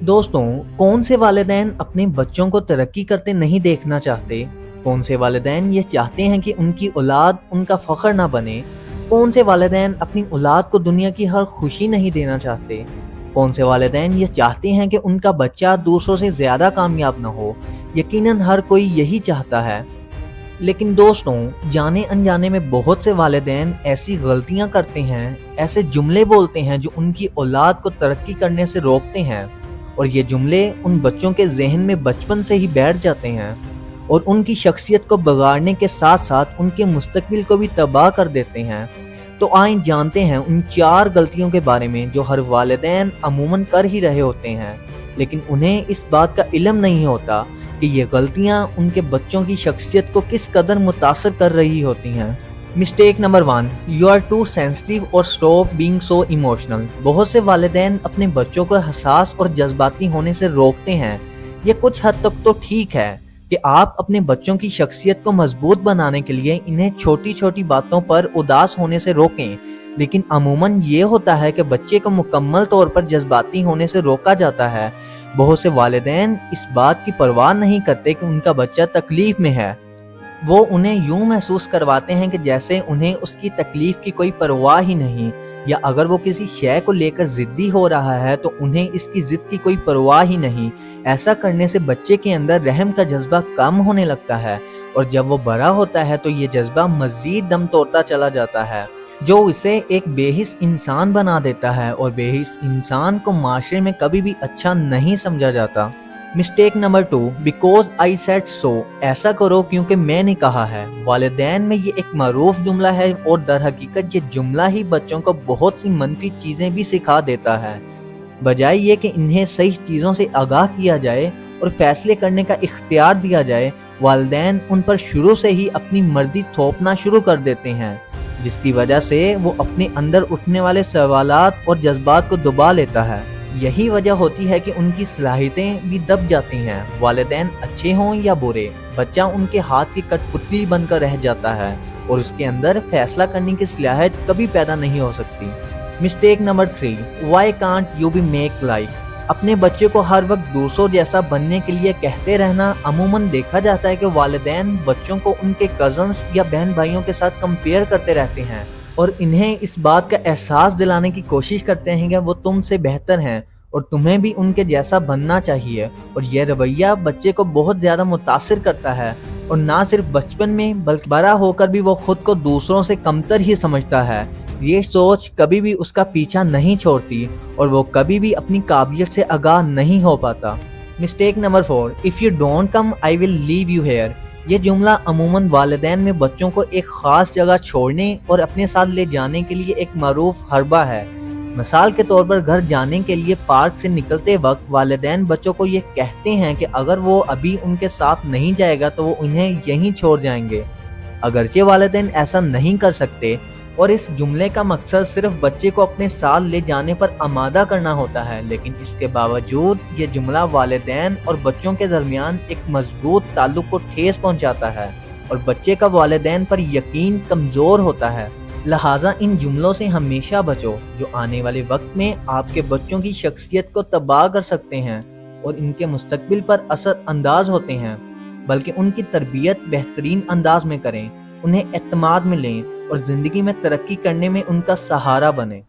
दोस्तों, कौन से वालिदैन अपने बच्चों को तरक्की करते नहीं देखना चाहते? कौन से वालिदैन ये चाहते हैं कि उनकी औलाद उनका फ़ख्र ना बने? कौन से वालिदैन अपनी औलाद को दुनिया की हर खुशी नहीं देना चाहते? कौन से वालिदैन ये चाहते हैं कि उनका बच्चा दूसरों से ज़्यादा कामयाब ना हो? यकीनन हर कोई यही चाहता है। लेकिन दोस्तों, जाने अनजाने में बहुत से वालिदैन ऐसी गलतियां करते हैं, ऐसे जुमले बोलते हैं जो उनकी औलाद को तरक्की करने से रोकते हैं। और ये जुमले उन बच्चों के जहन में बचपन से ही बैठ जाते हैं और उनकी शख्सियत को बिगाड़ने के साथ साथ उनके मुस्तकबिल को भी तबाह कर देते हैं। तो आइए जानते हैं उन 4 गलतियों के बारे में जो हर वालिदैन अमूमन कर ही रहे होते हैं, लेकिन उन्हें इस बात का इल्म नहीं होता कि ये गलतियां उनके बच्चों की शख्सियत को किस कदर मुतासर कर रही होती हैं। Mistake number 1, you are too sensitive और स्टॉप बीइंग सो इमोशनल। बहुत से वालिदैन अपने बच्चों को हसास और जज्बाती होने से रोकते हैं। ये कुछ हद तक तो ठीक है कि आप अपने बच्चों की शख्सियत को मजबूत बनाने के लिए इन्हें छोटी छोटी बातों पर उदास होने से रोकें, लेकिन अमूमन ये होता है कि बच्चे को मुकम्मल तौर पर जज्बाती होने से रोका जाता है। बहुत से वालिदैन इस बात की परवाह नहीं करते कि उनका बच्चा तकलीफ में है। वो उन्हें यूं महसूस करवाते हैं कि जैसे उन्हें उसकी तकलीफ की कोई परवाह ही नहीं, या अगर वो किसी शय को लेकर जिद्दी हो रहा है तो उन्हें इसकी जिद की कोई परवाह ही नहीं। ऐसा करने से बच्चे के अंदर रहम का जज्बा कम होने लगता है और जब वो बड़ा होता है तो ये जज्बा मजीद दम तोड़ता चला जाता है, जो इसे एक बेहिस इंसान बना देता है और बेहिस इंसान को माशरे में कभी भी अच्छा नहीं समझा जाता। Mistake number 2, because I said so. ऐसा करो क्योंकि मैंने कहा है। वालिदैन में ये एक मारूफ जुमला है और दर हकीकत ये जुमला ही बच्चों को बहुत सी मनफी चीजें भी सिखा देता है। बजाय ये कि इन्हें सही चीजों से आगाह किया जाए और फैसले करने का इख्तियार दिया जाए, वालिदैन उन पर शुरू से ही अपनी मर्जी थोपना शुरू कर देते हैं, जिसकी वजह से वो अपने अंदर उठने वाले सवालात और जज्बात को दबा लेता है। यही वजह होती है कि उनकी सलाहियतें भी दब जाती हैं। वालिदैन अच्छे हों या बुरे, बच्चा उनके हाथ की कठपुतली बनकर रह जाता है और उसके अंदर फैसला करने की सलाहियत कभी पैदा नहीं हो सकती। Mistake number 3, why can't you be make like. अपने बच्चे को हर वक्त दूसरों जैसा बनने के लिए कहते रहना। अमूमन देखा जाता है कि वालिदैन बच्चों को उनके कजन्स या बहन भाइयों के साथ कंपेयर करते रहते हैं और इन्हें इस बात का एहसास दिलाने की कोशिश करते हैं कि वो तुमसे बेहतर हैं और तुम्हें भी उनके जैसा बनना चाहिए। और यह रवैया बच्चे को बहुत ज़्यादा मुतासिर करता है और ना सिर्फ बचपन में बल्कि बड़ा होकर भी वो खुद को दूसरों से कमतर ही समझता है। ये सोच कभी भी उसका पीछा नहीं छोड़ती और वो कभी भी अपनी काबिलियत से आगाह नहीं हो पाता। Mistake number 4, if you don't come I will leave you here. ये जुमला अमूमन वालिदैन में बच्चों को एक ख़ास जगह छोड़ने और अपने साथ ले जाने के लिए एक मारूफ हरबा है। मिसाल के तौर पर घर जाने के लिए पार्क से निकलते वक्त वालिदैन बच्चों को ये कहते हैं कि अगर वो अभी उनके साथ नहीं जाएगा तो वो उन्हें यहीं छोड़ जाएंगे। अगरचे वालिदैन ऐसा नहीं कर सकते और इस जुमले का मकसद सिर्फ बच्चे को अपने साथ ले जाने पर आमादा करना होता है, लेकिन इसके बावजूद ये जुमला वालिदैन और बच्चों के दरमियान एक मजबूत ताल्लुक को ठेस पहुंचाता है और बच्चे का वालिदैन पर यकीन कमज़ोर होता है। लिहाजा इन जुमलों से हमेशा बचो जो आने वाले वक्त में आपके बच्चों की शख्सियत को तबाह कर सकते हैं और इनके मुस्तकबिल पर असर अंदाज होते हैं। बल्कि उनकी तरबियत बेहतरीन अंदाज में करें, उन्हें एतमाद में लें और ज़िंदगी में तरक्की करने में उनका सहारा बने।